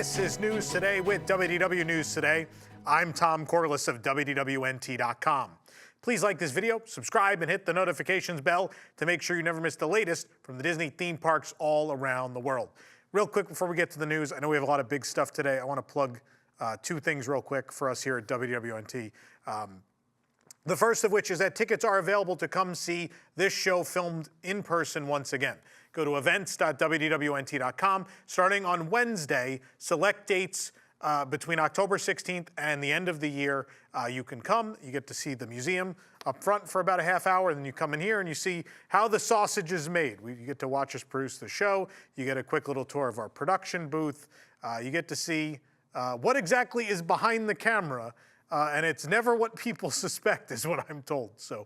This is News Today with WDW News Today. I'm Tom Corliss of WDWNT.com. Please like this video, subscribe, and hit the notifications bell to make sure you never miss the latest from the Disney theme parks all around the world. Real quick before we get to the news, I know we have a lot of big stuff today. I want to plug two things real quick for us here at WDWNT. The first of which is that tickets are available to come see this show filmed in person once again. Go to events.wdwnt.com. Starting on Wednesday, select dates between October 16th and the end of the year. You can come, you get to see the museum up front for about a half hour, and then you come in here and you see how the sausage is made. You get to watch us produce the show. You get a quick little tour of our production booth. You get to see what exactly is behind the camera. And it's never what people suspect, is what I'm told. So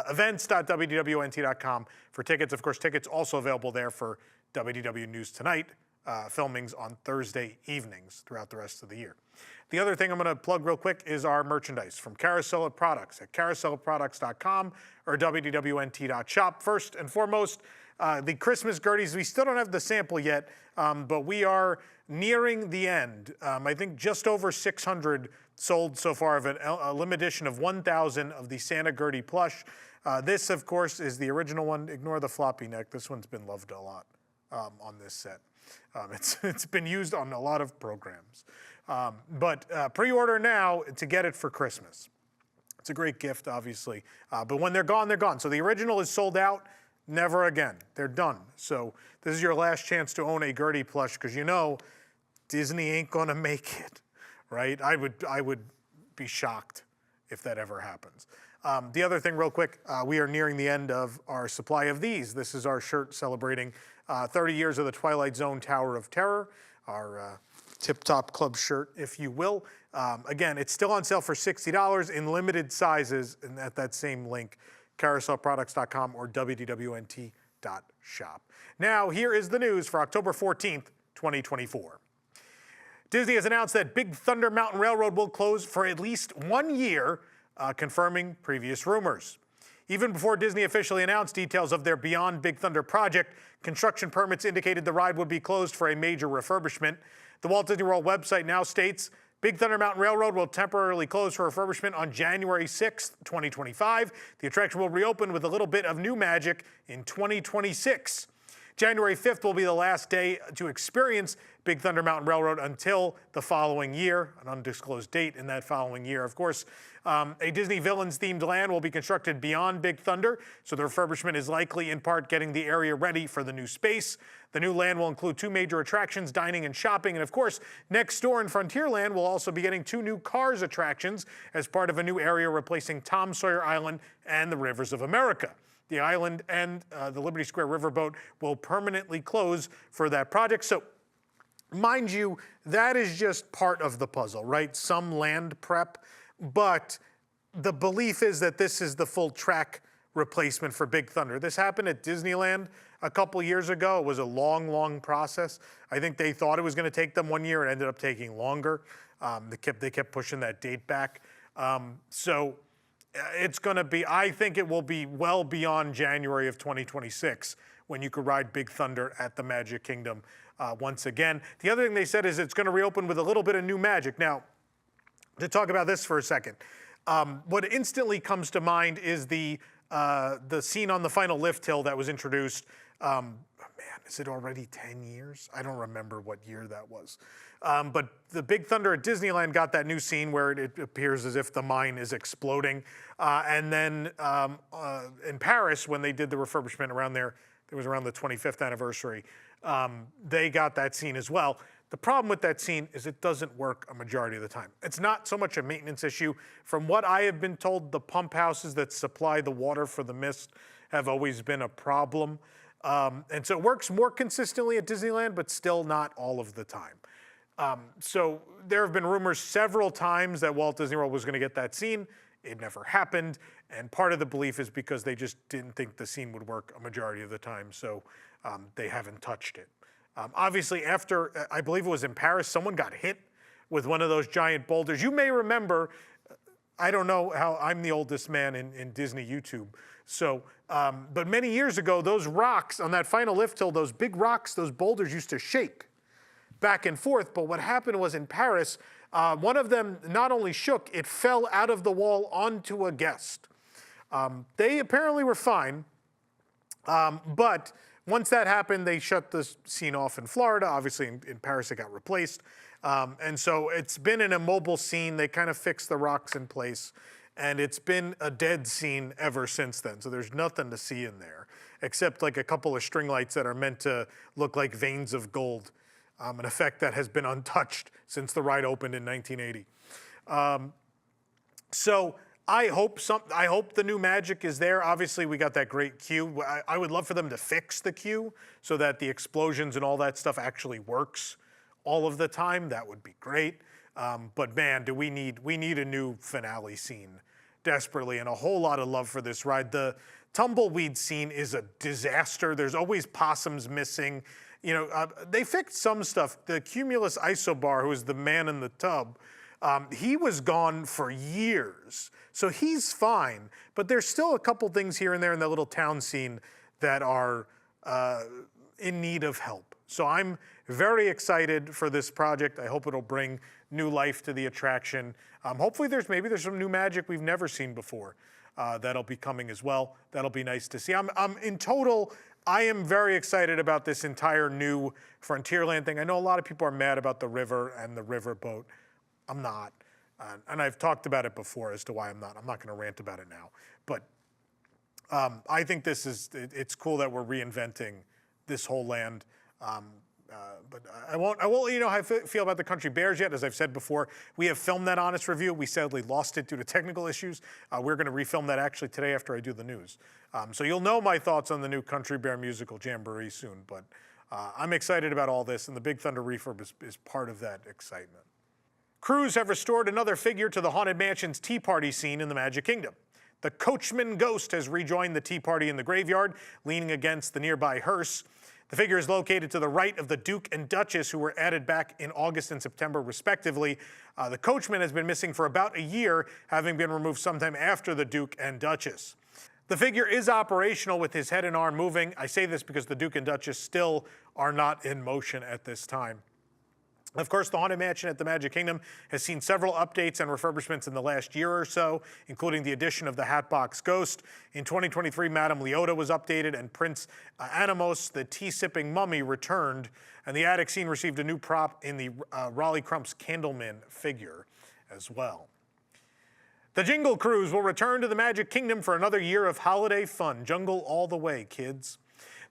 events.wdwnt.com for tickets. Of course, tickets also available there for WDW News Tonight filmings on Thursday evenings throughout the rest of the year. The other thing I'm going to plug real quick is our merchandise from Carousel of Products at carouselofproducts.com or wdwnt.shop. First and foremost, the Christmas Gerties, we still don't have the sample yet, but we are nearing the end. I think just over 600 sold so far of a limited edition of 1,000 of the Santa Gertie plush. This, of course, is the original one. Ignore the floppy neck. This one's been loved a lot on this set. It's been used on a lot of programs. But pre-order now to get it for Christmas. It's a great gift, obviously. But when they're gone, they're gone. So the original is sold out. Never again. They're done. So this is your last chance to own a Gertie plush because you know Disney ain't going to make it. Right? I would be shocked if that ever happens. The other thing real quick, we are nearing the end of our supply of these. This is our shirt celebrating 30 years of the Twilight Zone Tower of Terror, our tip-top club shirt, if you will. Again, it's still on sale for $60 in limited sizes and at that same link, carouselproducts.com or wdwnt.shop. Now, here is the news for October 14th, 2024. Disney has announced that Big Thunder Mountain Railroad will close for at least 1 year, confirming previous rumors. Even before Disney officially announced details of their Beyond Big Thunder project, construction permits indicated the ride would be closed for a major refurbishment. The Walt Disney World website now states, Big Thunder Mountain Railroad will temporarily close for refurbishment on January 6th, 2025. The attraction will reopen with a little bit of new magic in 2026. January 5th will be the last day to experience Big Thunder Mountain Railroad until the following year, an undisclosed date in that following year. Of course, a Disney Villains-themed land will be constructed beyond Big Thunder, so the refurbishment is likely in part getting the area ready for the new space. The new land will include 2 major attractions, dining and shopping, and of course, next door in Frontierland will also be getting 2 new Cars attractions as part of a new area replacing Tom Sawyer Island and the Rivers of America. The island and the Liberty Square Riverboat will permanently close for that project. So, mind you, that is just part of the puzzle, right? Some land prep, but the belief is that this is the full track replacement for Big Thunder. This happened at Disneyland a couple years ago. It was a long, long process. I think they thought it was going to take them 1 year. It ended up taking longer. They kept pushing that date back. It's going to be, I think it will be well beyond January of 2026 when you could ride Big Thunder at the Magic Kingdom once again. The other thing they said is it's going to reopen with a little bit of new magic. Now, to talk about this for a second, what instantly comes to mind is the scene on the final lift hill that was introduced. Man, is it already 10 years? I don't remember what year that was. But the Big Thunder at Disneyland got that new scene where it appears as if the mine is exploding. And then in Paris, when they did the refurbishment around there, it was around the 25th anniversary, they got that scene as well. The problem with that scene is it doesn't work a majority of the time. It's not so much a maintenance issue. From what I have been told, the pump houses that supply the water for the mist have always been a problem. And so it works more consistently at Disneyland, but still not all of the time. So there have been rumors several times that Walt Disney World was going to get that scene. It never happened. And part of the belief is because they just didn't think the scene would work a majority of the time. So they haven't touched it. Obviously, after, I believe it was in Paris, someone got hit with one of those giant boulders. You may remember, I don't know how, I'm the oldest man in Disney YouTube. So, but many years ago, those rocks on that final lift hill, those big rocks, those boulders used to shake. back and forth. But what happened was in Paris, one of them not only shook, it fell out of the wall onto a guest. They apparently were fine, but once that happened, they shut the scene off in Florida. Obviously, in Paris, it got replaced. And so it's been an immobile scene. They kind of fixed the rocks in place. And it's been a dead scene ever since then. So there's nothing to see in there, except like a couple of string lights that are meant to look like veins of gold, an effect that has been untouched since the ride opened in 1980. So I hope the new magic is there. Obviously, we got that great queue. I would love for them to fix the queue so that the explosions and all that stuff actually works all of the time. That would be great. But man, we need a new finale scene desperately, and a whole lot of love for this ride. The tumbleweed scene is a disaster. There's always possums missing. You know, they fixed some stuff. The Cumulus Isobar, who is the man in the tub, he was gone for years. So he's fine, but there's still a couple things here and there in that little town scene that are in need of help. So I'm very excited for this project. I hope it'll bring new life to the attraction. Hopefully there's some new magic we've never seen before that'll be coming as well. That'll be nice to see. In total, I am very excited about this entire new Frontierland thing. I know a lot of people are mad about the river and the riverboat. I'm not. And I've talked about it before as to why I'm not. I'm not going to rant about it now. But I think it's cool that we're reinventing this whole land. But I won't let you know how I feel about the Country Bears yet. As I've said before, we have filmed that honest review. We sadly lost it due to technical issues. We're going to refilm that actually today after I do the news. So you'll know my thoughts on the new Country Bear musical Jamboree soon. But I'm excited about all this, and the Big Thunder refurb is part of that excitement. Crews have restored another figure to the Haunted Mansion's Tea Party scene in the Magic Kingdom. The Coachman ghost has rejoined the tea party in the graveyard, leaning against the nearby hearse. The figure is located to the right of the Duke and Duchess, who were added back in August and September, respectively. The Coachman has been missing for about a year, having been removed sometime after the Duke and Duchess. The figure is operational with his head and arm moving. I say this because the Duke and Duchess still are not in motion at this time. Of course, the Haunted Mansion at the Magic Kingdom has seen several updates and refurbishments in the last year or so, including the addition of the Hatbox Ghost. In 2023, Madame Leota was updated, and Prince Animos, the tea-sipping mummy, returned. And the attic scene received a new prop in the Raleigh Crump's Candleman figure as well. The Jingle Cruise will return to the Magic Kingdom for another year of holiday fun. Jungle all the way, kids.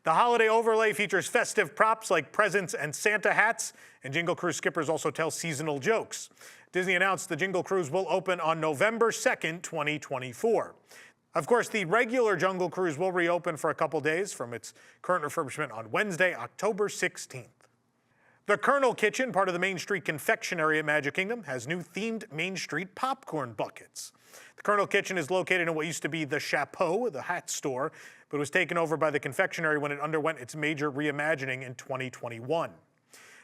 The holiday overlay features festive props like presents and Santa hats, and Jingle Cruise skippers also tell seasonal jokes. Disney announced the Jingle Cruise will open on November 2nd, 2024. Of course, the regular Jungle Cruise will reopen for a couple days from its current refurbishment on Wednesday, October 16th. The Kernel Kitchen, part of the Main Street Confectionery at Magic Kingdom, has new themed Main Street popcorn buckets. The Kernel Kitchen is located in what used to be the Chapeau, the hat store, but was taken over by the confectionery when it underwent its major reimagining in 2021.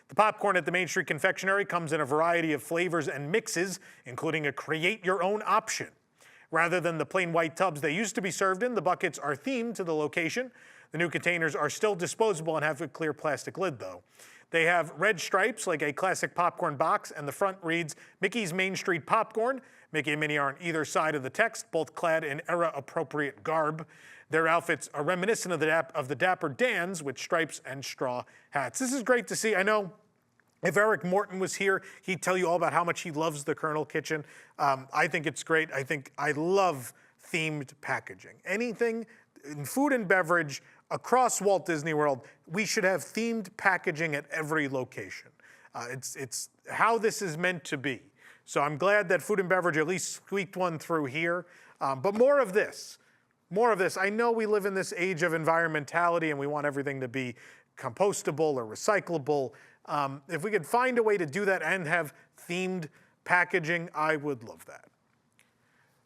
The popcorn at the Main Street Confectionery comes in a variety of flavors and mixes, including a create-your-own option. Rather than the plain white tubs they used to be served in, the buckets are themed to the location. The new containers are still disposable and have a clear plastic lid, though. They have red stripes like a classic popcorn box, and the front reads Mickey's Main Street Popcorn. Mickey and Minnie are on either side of the text, both clad in era-appropriate garb. Their outfits are reminiscent of the Dapper Dans with stripes and straw hats. This is great to see. I know if Eric Morton was here, he'd tell you all about how much he loves the Kernel Kitchen. I think it's great. I love themed packaging. Anything in food and beverage across Walt Disney World, we should have themed packaging at every location. It's how this is meant to be. So I'm glad that food and beverage at least squeaked one through here. But more of this. More of this. I know we live in this age of environmentality and we want everything to be compostable or recyclable. If we could find a way to do that and have themed packaging, I would love that.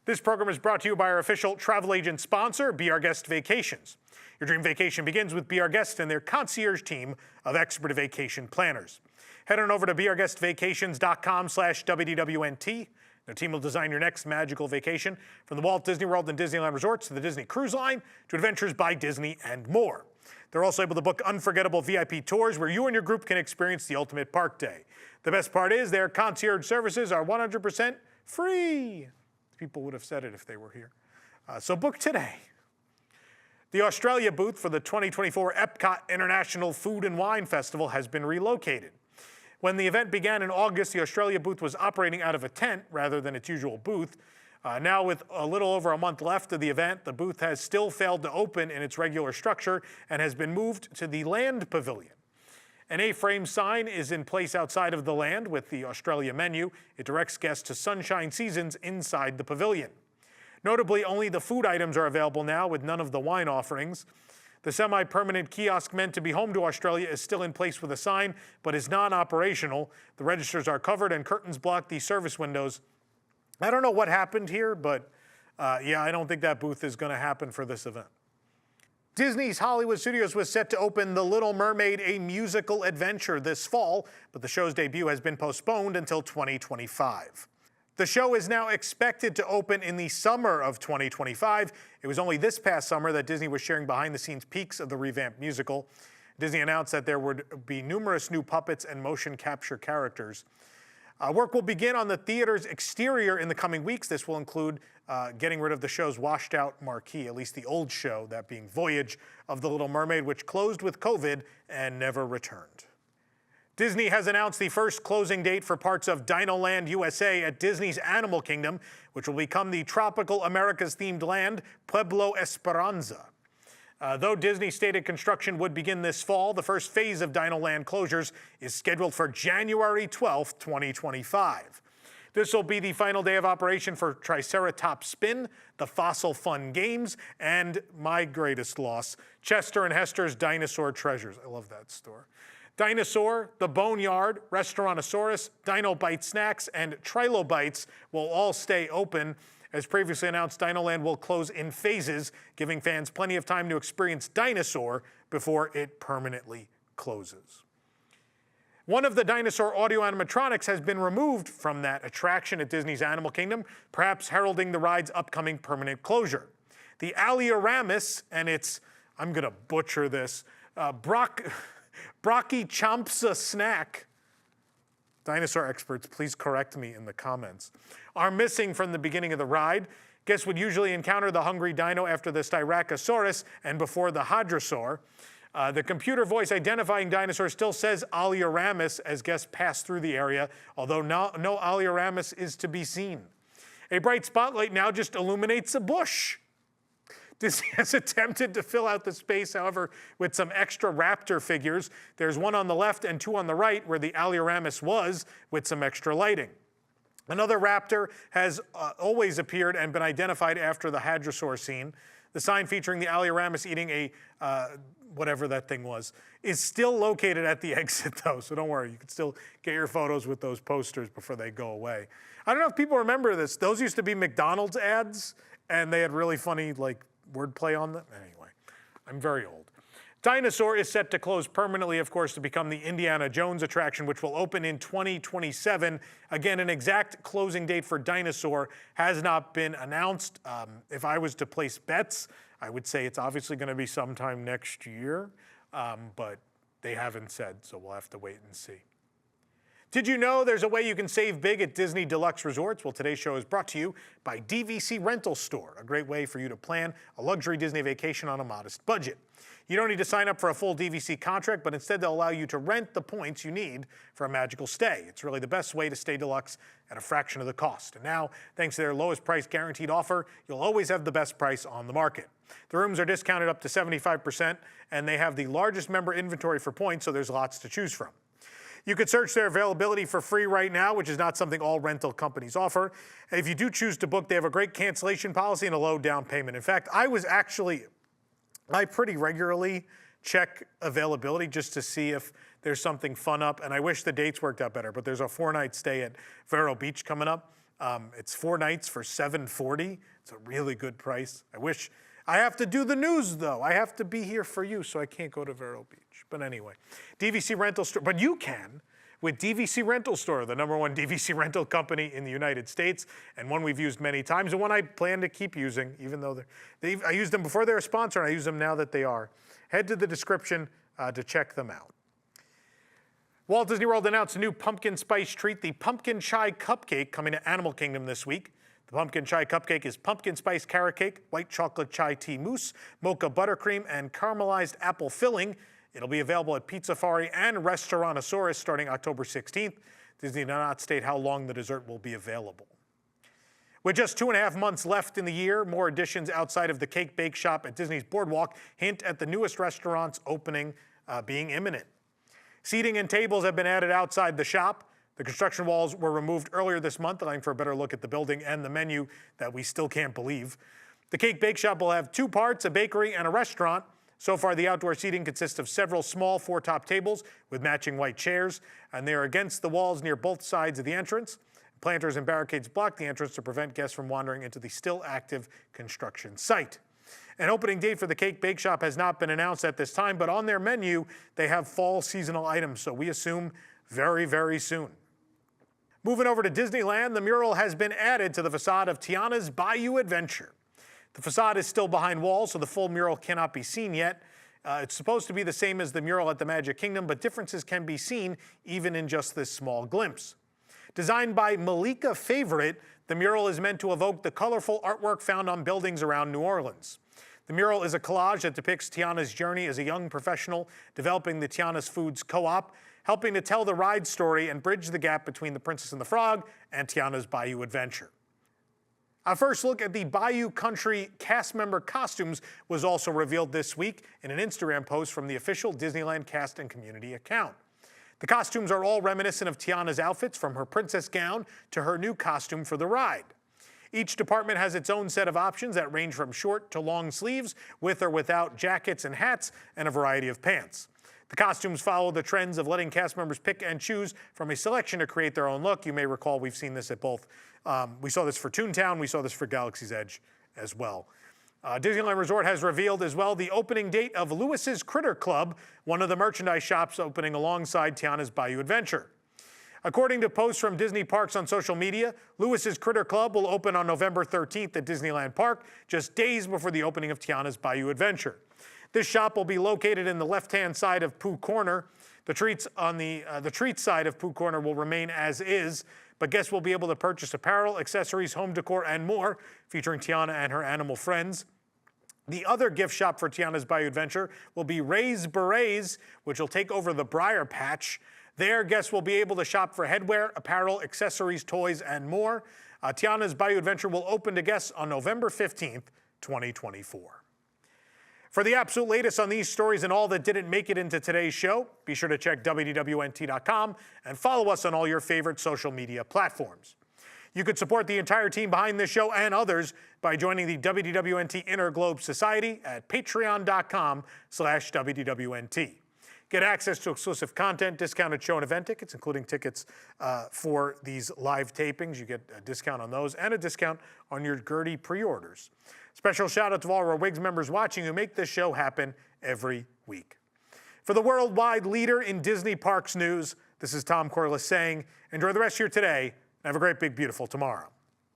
This program is brought to you by our official travel agent sponsor, Be Our Guest Vacations. Your dream vacation begins with Be Our Guest and their concierge team of expert vacation planners. Head on over to beourguestvacations.com/WDWNT. The team will design your next magical vacation, from the Walt Disney World and Disneyland resorts to the Disney Cruise Line to Adventures by Disney and more. They're also able to book unforgettable VIP tours where you and your group can experience the ultimate park day. The best part is their concierge services are 100% free. People would have said it if they were here. So book today. The Australia booth for the 2024 EPCOT International Food and Wine Festival has been relocated. When the event began in August, the Australia booth was operating out of a tent rather than its usual booth. Now with a little over a month left of the event, the booth has still failed to open in its regular structure and has been moved to the Land Pavilion. An A-frame sign is in place outside of the Land with the Australia menu. It directs guests to Sunshine Seasons inside the pavilion. Notably, only the food items are available now with none of the wine offerings. The semi-permanent kiosk meant to be home to Australia is still in place with a sign, but is non-operational. The registers are covered and curtains block the service windows. I don't know what happened here, but yeah, I don't think that booth is going to happen for this event. Disney's Hollywood Studios was set to open The Little Mermaid, a musical adventure this fall, but the show's debut has been postponed until 2025. The show is now expected to open in the summer of 2025. It was only this past summer that Disney was sharing behind-the-scenes peeks of the revamped musical. Disney announced that there would be numerous new puppets and motion capture characters. Work will begin on the theater's exterior in the coming weeks. This will include getting rid of the show's washed-out marquee, at least the old show, that being Voyage of the Little Mermaid, which closed with COVID and never returned. Disney has announced the first closing date for parts of DinoLand USA at Disney's Animal Kingdom, which will become the tropical Americas-themed land, Pueblo Esperanza. Though Disney stated construction would begin this fall, the first phase of DinoLand closures is scheduled for January 12, 2025. This will be the final day of operation for TriceraTop Spin, the Fossil Fun Games, and my greatest loss, Chester and Hester's Dinosaur Treasures. I love that store. Dinosaur, the Boneyard, Restaurantosaurus, Dino Bite Snacks, and Trilobites will all stay open. As previously announced, DinoLand will close in phases, giving fans plenty of time to experience Dinosaur before it permanently closes. One of the dinosaur audio animatronics has been removed from that attraction at Disney's Animal Kingdom, perhaps heralding the ride's upcoming permanent closure. The Alioramus and its, I'm going to butcher this, Brachychampsa snack, dinosaur experts, please correct me in the comments, are missing from the beginning of the ride. Guests would usually encounter the hungry dino after the Styracosaurus and before the Hadrosaur. The computer voice identifying dinosaurs still says Alioramus as guests pass through the area, although no Alioramus is to be seen. A bright spotlight now just illuminates a bush. Disney has attempted to fill out the space, however, with some extra raptor figures. There's one on the left and two on the right where the Alioramus was, with some extra lighting. Another raptor has always appeared and been identified after the Hadrosaur scene. The sign featuring the Alioramus eating a, whatever that thing was, is still located at the exit though, so don't worry. You can still get your photos with those posters before they go away. I don't know if people remember this. Those used to be McDonald's ads, and they had really funny, like, wordplay on them. Anyway, I'm very old. Dinosaur is set to close permanently, of course, to become the Indiana Jones attraction, which will open in 2027. Again, an exact closing date for Dinosaur has not been announced. If I was to place bets, I would say it's obviously going to be sometime next year, but they haven't said, so we'll have to wait and see. Did you know there's a way you can save big at Disney Deluxe Resorts? Well, today's show is brought to you by DVC Rental Store, a great way for you to plan a luxury Disney vacation on a modest budget. You don't need to sign up for a full DVC contract, but instead they'll allow you to rent the points you need for a magical stay. It's really the best way to stay deluxe at a fraction of the cost. And now, thanks to their lowest price guaranteed offer, you'll always have the best price on the market. The rooms are discounted up to 75%, and they have the largest member inventory for points, so there's lots to choose from. You could search their availability for free right now, which is not something all rental companies offer. And if you do choose to book, they have a great cancellation policy and a low down payment. In fact, I pretty regularly check availability just to see if there's something fun up, and I wish the dates worked out better, but there's a 4-night stay at Vero Beach coming up. It's 4 nights for $740. It's a really good price. I have to do the news, though. I have to be here for you, so I can't go to Vero Beach. But anyway, DVC Rental Store, but you can with DVC Rental Store, the #1 DVC rental company in the United States, and one we've used many times, and one I plan to keep using, even though I used them before they were a sponsor, and I use them now that they are. Head to the description to check them out. Walt Disney World announced a new pumpkin spice treat, the Pumpkin Chai Cupcake, coming to Animal Kingdom this week. The Pumpkin Chai Cupcake is pumpkin spice carrot cake, white chocolate chai tea mousse, mocha buttercream, and caramelized apple filling. It'll be available at Pizza Fari and Restaurantosaurus starting October 16th. Disney did not state how long the dessert will be available. With just 2.5 months left in the year, more additions outside of the Cake Bake Shop at Disney's BoardWalk hint at the newest restaurant's opening being imminent. Seating and tables have been added outside the shop. The construction walls were removed earlier this month, allowing for a better look at the building and the menu that we still can't believe. The Cake Bake Shop will have 2 parts, a bakery and a restaurant. So far, the outdoor seating consists of several small 4-top tables with matching white chairs, and they are against the walls near both sides of the entrance. Planters and barricades block the entrance to prevent guests from wandering into the still active construction site. An opening date for the Cake Bake Shop has not been announced at this time, but on their menu, they have fall seasonal items, so we assume very, very soon. Moving over to Disneyland, the mural has been added to the facade of Tiana's Bayou Adventure. The facade is still behind walls, so the full mural cannot be seen yet. It's supposed to be the same as the mural at the Magic Kingdom, but differences can be seen even in just this small glimpse. Designed by Malika Favorite, the mural is meant to evoke the colorful artwork found on buildings around New Orleans. The mural is a collage that depicts Tiana's journey as a young professional developing the Tiana's Foods Co-op, helping to tell the ride story and bridge the gap between The Princess and the Frog and Tiana's Bayou Adventure. Our first look at the Bayou Country cast member costumes was also revealed this week in an Instagram post from the official Disneyland cast and community account. The costumes are all reminiscent of Tiana's outfits, from her princess gown to her new costume for the ride. Each department has its own set of options that range from short to long sleeves, with or without jackets and hats, and a variety of pants. The costumes follow the trends of letting cast members pick and choose from a selection to create their own look. You may recall we've seen this at both. We saw this for Toontown, we saw this for Galaxy's Edge as well. Disneyland Resort has revealed as well the opening date of Lewis's Critter Club, one of the merchandise shops opening alongside Tiana's Bayou Adventure. According to posts from Disney Parks on social media, Lewis's Critter Club will open on November 13th at Disneyland Park, just days before the opening of Tiana's Bayou Adventure. This shop will be located in the left-hand side of Pooh Corner. The treats on the treats side of Pooh Corner will remain as is, but guests will be able to purchase apparel, accessories, home decor, and more, featuring Tiana and her animal friends. The other gift shop for Tiana's Bayou Adventure will be Ray's Berets, which will take over the Briar Patch. There, guests will be able to shop for headwear, apparel, accessories, toys, and more. Tiana's Bayou Adventure will open to guests on November 15th, 2024. For the absolute latest on these stories and all that didn't make it into today's show, be sure to check WDWNT.com and follow us on all your favorite social media platforms. You could support the entire team behind this show and others by joining the WDWNT Inner Globe Society at patreon.com/WDWNT. Get access to exclusive content, discounted show and event tickets, including tickets for these live tapings. You get a discount on those and a discount on your Gertie pre-orders. Special shout out to all of our WIGS members watching who make this show happen every week. For the worldwide leader in Disney Parks news, this is Tom Corliss saying, enjoy the rest of your today and have a great, big, beautiful tomorrow.